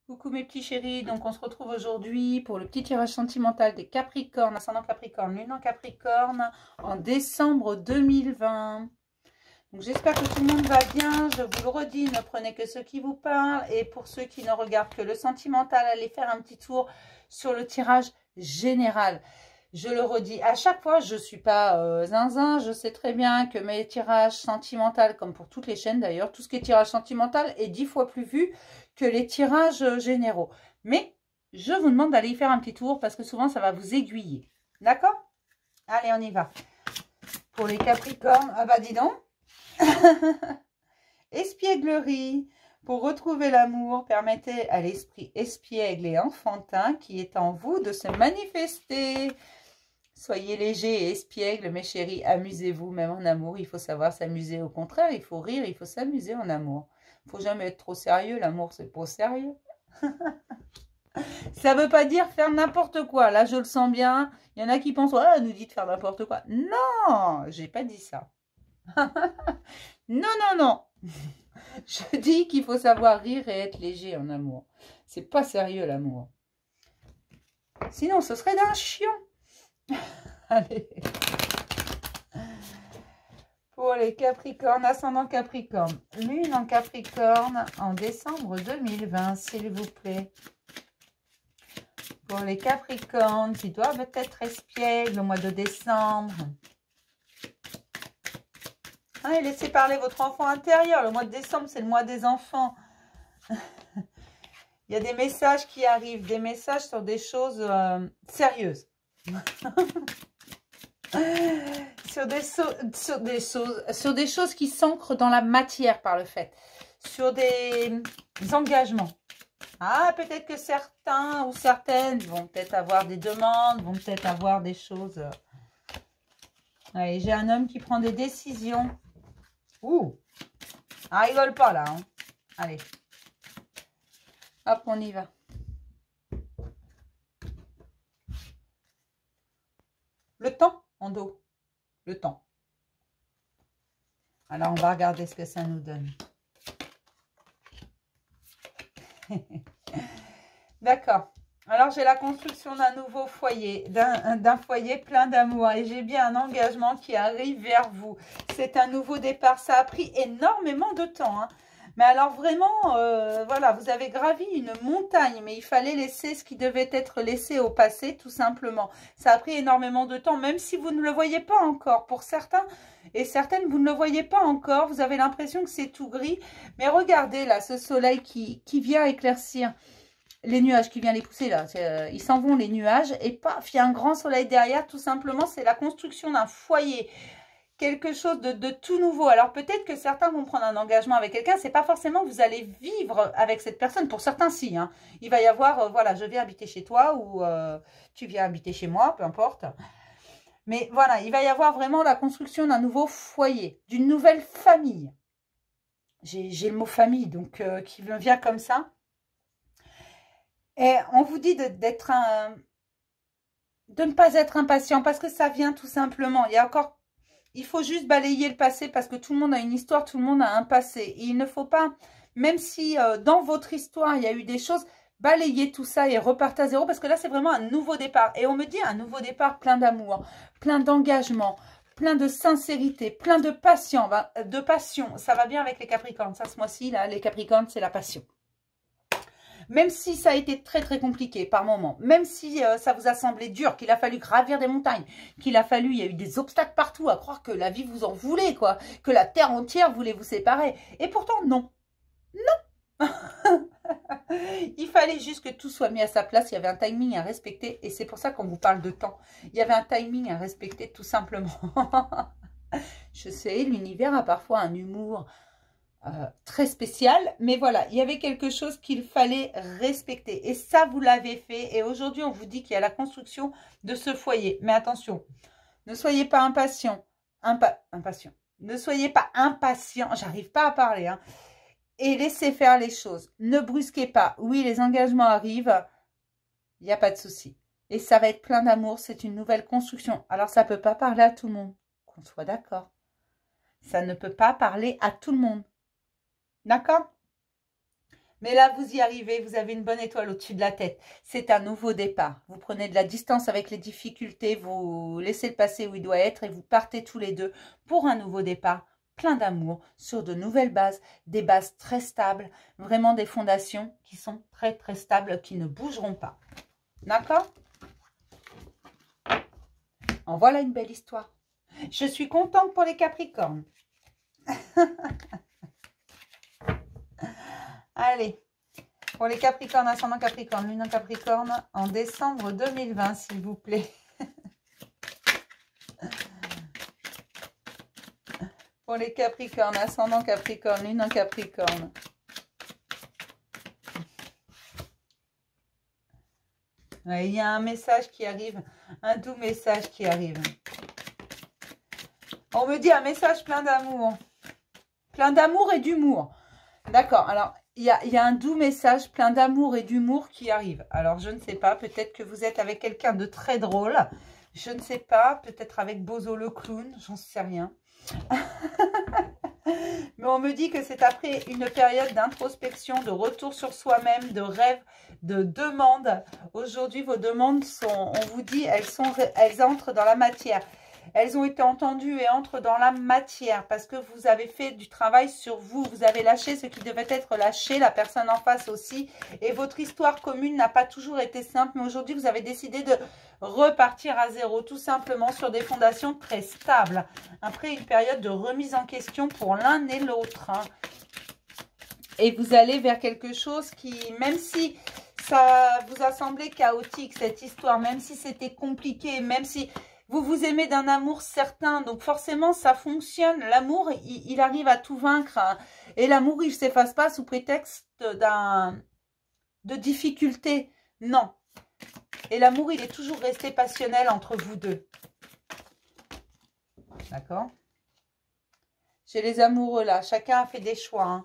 Coucou mes petits chéris, donc on se retrouve aujourd'hui pour le petit tirage sentimental des Capricornes, ascendant Capricorne, lune en Capricorne, en décembre 2020. Donc j'espère que tout le monde va bien, je vous le redis, ne prenez que ceux qui vous parlent, et pour ceux qui ne regardent que le sentimental, allez faire un petit tour sur le tirage général. Je le redis, à chaque fois, je ne suis pas zinzin, je sais très bien que mes tirages sentimentaux, comme pour toutes les chaînes d'ailleurs, tout ce qui est tirage sentimental est 10 fois plus vu que les tirages généraux. Mais je vous demande d'aller y faire un petit tour parce que souvent, ça va vous aiguiller. D'accord? Allez, on y va. Pour les Capricornes, ah bah dis donc. Espièglerie. Pour retrouver l'amour, permettez à l'esprit espiègle et enfantin qui est en vous de se manifester. Soyez léger et espiègle, mes chéris, amusez-vous, même en amour, il faut savoir s'amuser. Au contraire, il faut rire, il faut s'amuser en amour. Il ne faut jamais être trop sérieux, l'amour, c'est pas sérieux. Ça ne veut pas dire faire n'importe quoi, là je le sens bien. Il y en a qui pensent, ah, elle nous dit de faire n'importe quoi. Non, j'ai pas dit ça. Non, non, non. Je dis qu'il faut savoir rire et être léger en amour. C'est pas sérieux l'amour. Sinon, ce serait d'un chiant. Allez. Pour les Capricornes, ascendant Capricorne, lune en Capricorne en décembre 2020, s'il vous plaît. Pour les Capricornes qui doivent être espiègles au mois de décembre. Ah, et laissez parler votre enfant intérieur. Le mois de décembre, c'est le mois des enfants. Il y a des messages qui arrivent, des messages sur des choses sérieuses. sur des choses qui s'ancrent dans la matière par le fait. Sur des engagements. Ah, peut-être que certains ou certaines vont peut-être avoir des demandes, vont peut-être avoir des choses. Allez, j'ai un homme qui prend des décisions. Ouh, ah, rigole pas là. Hein. Allez. Hop, on y va. Le temps en dos. Le temps. Alors, on va regarder ce que ça nous donne. D'accord. Alors, j'ai la construction d'un nouveau foyer, d'un foyer plein d'amour. Et j'ai bien un engagement qui arrive vers vous. C'est un nouveau départ. Ça a pris énormément de temps. Hein. Mais alors, vraiment, voilà, vous avez gravi une montagne. Mais il fallait laisser ce qui devait être laissé au passé, tout simplement. Ça a pris énormément de temps, même si vous ne le voyez pas encore. Pour certains et certaines, vous ne le voyez pas encore. Vous avez l'impression que c'est tout gris. Mais regardez, là, ce soleil qui vient éclaircir les nuages qui viennent les pousser là, ils s'en vont les nuages et paf, il y a un grand soleil derrière, tout simplement, c'est la construction d'un foyer, quelque chose de tout nouveau. Alors peut-être que certains vont prendre un engagement avec quelqu'un, c'est pas forcément que vous allez vivre avec cette personne, pour certains si, hein. Il va y avoir, voilà, je viens habiter chez toi ou tu viens habiter chez moi, peu importe. Mais voilà, il va y avoir vraiment la construction d'un nouveau foyer, d'une nouvelle famille. J'ai le mot famille, donc qui me vient comme ça. Et on vous dit de ne pas être impatient parce que ça vient tout simplement. Il faut juste balayer le passé parce que tout le monde a une histoire, tout le monde a un passé. Et il ne faut pas, même si dans votre histoire, il y a eu des choses, balayer tout ça et repartir à zéro parce que là, c'est vraiment un nouveau départ. Et on me dit un nouveau départ plein d'amour, plein d'engagement, plein de sincérité, plein de passion. Ça va bien avec les Capricornes. Ça, ce mois-ci, là, les Capricornes, c'est la passion. Même si ça a été très très compliqué par moments, même si ça vous a semblé dur, qu'il a fallu gravir des montagnes, il y a eu des obstacles partout, à croire que la vie vous en voulait, quoi, que la terre entière voulait vous séparer. Et pourtant, non. Non. Il fallait juste que tout soit mis à sa place, il y avait un timing à respecter, et c'est pour ça qu'on vous parle de temps. Il y avait un timing à respecter, tout simplement. Je sais, l'univers a parfois un humour très spécial, mais voilà, il y avait quelque chose qu'il fallait respecter et ça vous l'avez fait et aujourd'hui on vous dit qu'il y a la construction de ce foyer, mais attention, ne soyez pas impatient, ne soyez pas impatient, j'arrive pas à parler, hein, et laissez faire les choses, ne brusquez pas, oui les engagements arrivent, il n'y a pas de souci et ça va être plein d'amour, c'est une nouvelle construction, alors ça peut pas parler à tout le monde, qu'on soit d'accord, ça ne peut pas parler à tout le monde. D'accord? Mais là, vous y arrivez, vous avez une bonne étoile au-dessus de la tête. C'est un nouveau départ. Vous prenez de la distance avec les difficultés, vous laissez le passé où il doit être et vous partez tous les deux pour un nouveau départ, plein d'amour, sur de nouvelles bases, des bases très stables, vraiment des fondations qui sont très très stables, qui ne bougeront pas. D'accord? En voilà une belle histoire. Je suis contente pour les Capricornes. Allez, pour les Capricornes, ascendant Capricorne, lune en Capricorne, en décembre 2020, s'il vous plaît. Pour les Capricornes, ascendant Capricorne, lune en Capricorne. Ouais, il y a un message qui arrive, un doux message qui arrive. On me dit un message plein d'amour. Plein d'amour et d'humour. D'accord, alors il y a un doux message plein d'amour et d'humour qui arrive. Alors je ne sais pas, peut-être que vous êtes avec quelqu'un de très drôle. Je ne sais pas, peut-être avec Bozo le clown, j'en sais rien. Mais on me dit que c'est après une période d'introspection, de retour sur soi-même, de rêve, de demande. Aujourd'hui, vos demandes sont, on vous dit, elles entrent dans la matière. Elles ont été entendues et entrent dans la matière parce que vous avez fait du travail sur vous. Vous avez lâché ce qui devait être lâché, la personne en face aussi. Et votre histoire commune n'a pas toujours été simple. Mais aujourd'hui, vous avez décidé de repartir à zéro, tout simplement sur des fondations très stables. Après une période de remise en question pour l'un et l'autre. Hein. Et vous allez vers quelque chose qui, même si ça vous a semblé chaotique, cette histoire, même si c'était compliqué, même si... Vous vous aimez d'un amour certain, donc forcément ça fonctionne. L'amour, il arrive à tout vaincre. Hein. Et l'amour, il ne s'efface pas sous prétexte de difficulté. Non. Et l'amour, il est toujours resté passionnel entre vous deux. D'accord? Chez les amoureux, là, chacun a fait des choix. Hein.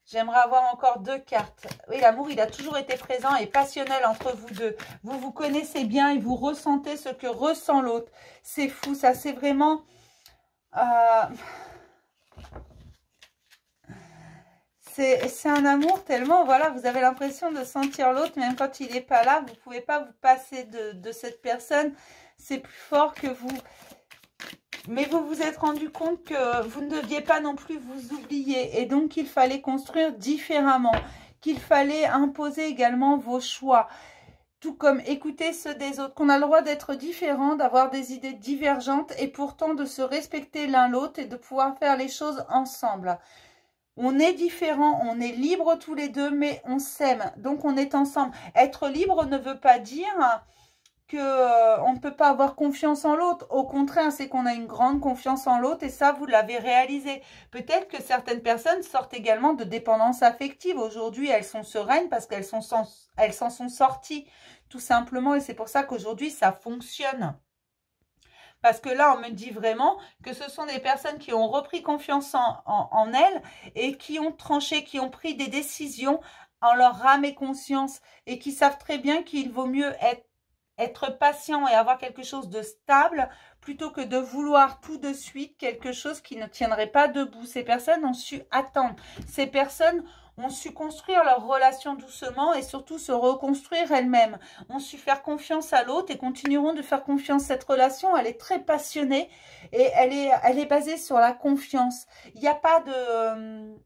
J'aimerais avoir encore 2 cartes. Oui, l'amour, il a toujours été présent et passionnel entre vous deux. Vous vous connaissez bien et vous ressentez ce que ressent l'autre. C'est fou, ça, c'est vraiment... C'est un amour tellement, voilà, vous avez l'impression de sentir l'autre, même quand il n'est pas là. Vous ne pouvez pas vous passer de cette personne. C'est plus fort que vous... Mais vous vous êtes rendu compte que vous ne deviez pas non plus vous oublier. Et donc, il fallait construire différemment. Qu'il fallait imposer également vos choix. Tout comme écouter ceux des autres. Qu'on a le droit d'être différent, d'avoir des idées divergentes. Et pourtant de se respecter l'un l'autre et de pouvoir faire les choses ensemble. On est différents, on est libres tous les deux, mais on s'aime. Donc, on est ensemble. Être libre ne veut pas dire... on ne peut pas avoir confiance en l'autre. Au contraire, c'est qu'on a une grande confiance en l'autre et ça, vous l'avez réalisé. Peut-être que certaines personnes sortent également de dépendance affective. Aujourd'hui, elles sont sereines parce qu'elles s'en sont sorties, tout simplement. Et c'est pour ça qu'aujourd'hui, ça fonctionne. Parce que là, on me dit vraiment que ce sont des personnes qui ont repris confiance en elles et qui ont tranché, qui ont pris des décisions en leur âme et conscience et qui savent très bien qu'il vaut mieux être patient et avoir quelque chose de stable plutôt que de vouloir tout de suite quelque chose qui ne tiendrait pas debout. Ces personnes ont su attendre. Ces personnes ont su construire leur relation doucement et surtout se reconstruire elles-mêmes. Ont su faire confiance à l'autre et continueront de faire confiance. Cette relation, elle est très passionnée et elle est basée sur la confiance. Il n'y a pas de...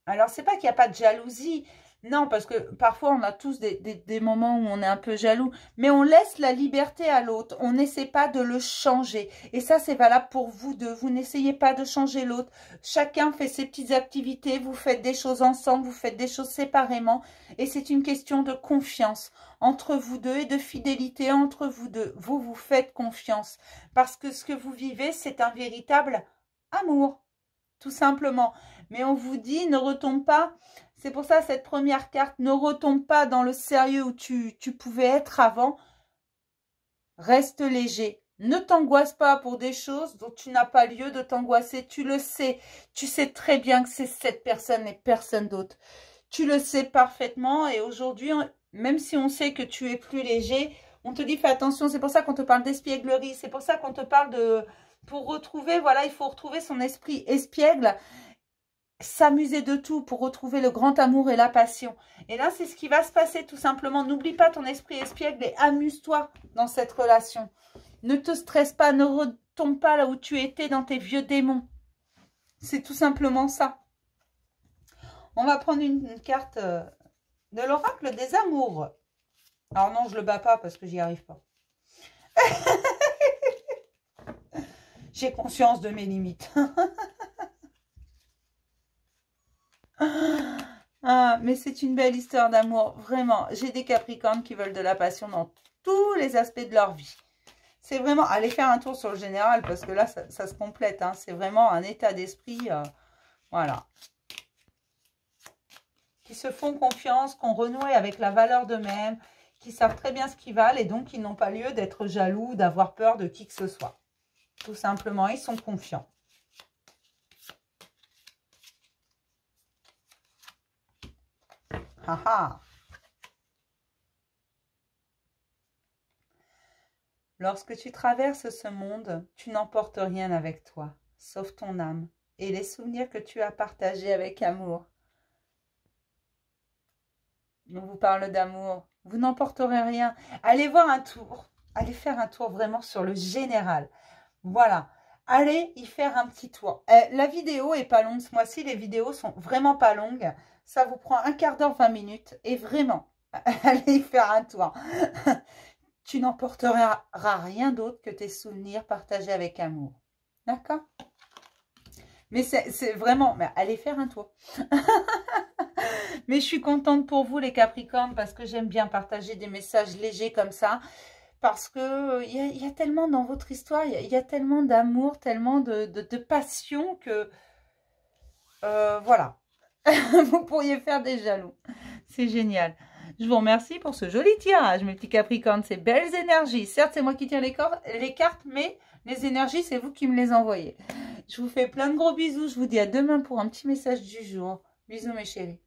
Alors, c'est pas qu'il n'y a pas de jalousie. Non, parce que parfois, on a tous des moments où on est un peu jaloux. Mais on laisse la liberté à l'autre. On n'essaie pas de le changer. Et ça, c'est valable pour vous deux. Vous n'essayez pas de changer l'autre. Chacun fait ses petites activités. Vous faites des choses ensemble. Vous faites des choses séparément. Et c'est une question de confiance entre vous deux et de fidélité entre vous deux. Vous vous faites confiance. Parce que ce que vous vivez, c'est un véritable amour. Tout simplement. Mais on vous dit, ne retombe pas... C'est pour ça, cette première carte, ne retombe pas dans le sérieux où tu pouvais être avant. Reste léger. Ne t'angoisse pas pour des choses dont tu n'as pas lieu de t'angoisser. Tu le sais. Tu sais très bien que c'est cette personne et personne d'autre. Tu le sais parfaitement. Et aujourd'hui, même si on sait que tu es plus léger, on te dit fais attention. C'est pour ça qu'on te parle d'espièglerie. C'est pour ça qu'on te parle de... Pour retrouver, voilà, il faut retrouver son esprit espiègle. s'amuser de tout pour retrouver le grand amour et la passion. Et là, c'est ce qui va se passer tout simplement. N'oublie pas ton esprit espiègle et amuse-toi dans cette relation. Ne te stresse pas, ne retombe pas là où tu étais dans tes vieux démons. C'est tout simplement ça. On va prendre une carte de l'oracle des amours. Alors non, je le bats pas parce que j'y arrive pas. J'ai conscience de mes limites. Ah, mais c'est une belle histoire d'amour, vraiment. J'ai des Capricornes qui veulent de la passion dans tous les aspects de leur vie. C'est vraiment, allez faire un tour sur le général, parce que là, ça se complète. Hein. C'est vraiment un état d'esprit, voilà. Qui se font confiance, qui ont renoué avec la valeur d'eux-mêmes, qui savent très bien ce qu'ils valent, et donc ils n'ont pas lieu d'être jaloux, d'avoir peur de qui que ce soit. Tout simplement, ils sont confiants. Ah ah. Lorsque tu traverses ce monde, tu n'emportes rien avec toi, sauf ton âme et les souvenirs que tu as partagés avec amour. On vous parle d'amour. Vous n'emporterez rien. Allez voir un tour. Allez faire un tour vraiment sur le général. Voilà. Allez y faire un petit tour. La vidéo est pas longue ce mois-ci. Les vidéos sont vraiment pas longues. Ça vous prend un quart d'heure, 20 minutes. Et vraiment, allez y faire un tour. Tu n'emporteras rien d'autre que tes souvenirs partagés avec amour. D'accord? Mais c'est vraiment... Mais allez faire un tour. Mais je suis contente pour vous, les Capricornes, parce que j'aime bien partager des messages légers comme ça. Parce que il y a tellement dans votre histoire, il y a tellement d'amour, tellement de passion que... voilà. Vous pourriez faire des jaloux. C'est génial. Je vous remercie pour ce joli tirage, mes petits Capricornes. Ces belles énergies. Certes, c'est moi qui tire les cartes, mais les énergies, c'est vous qui me les envoyez. Je vous fais plein de gros bisous. Je vous dis à demain pour un petit message du jour. Bisous, mes chéris.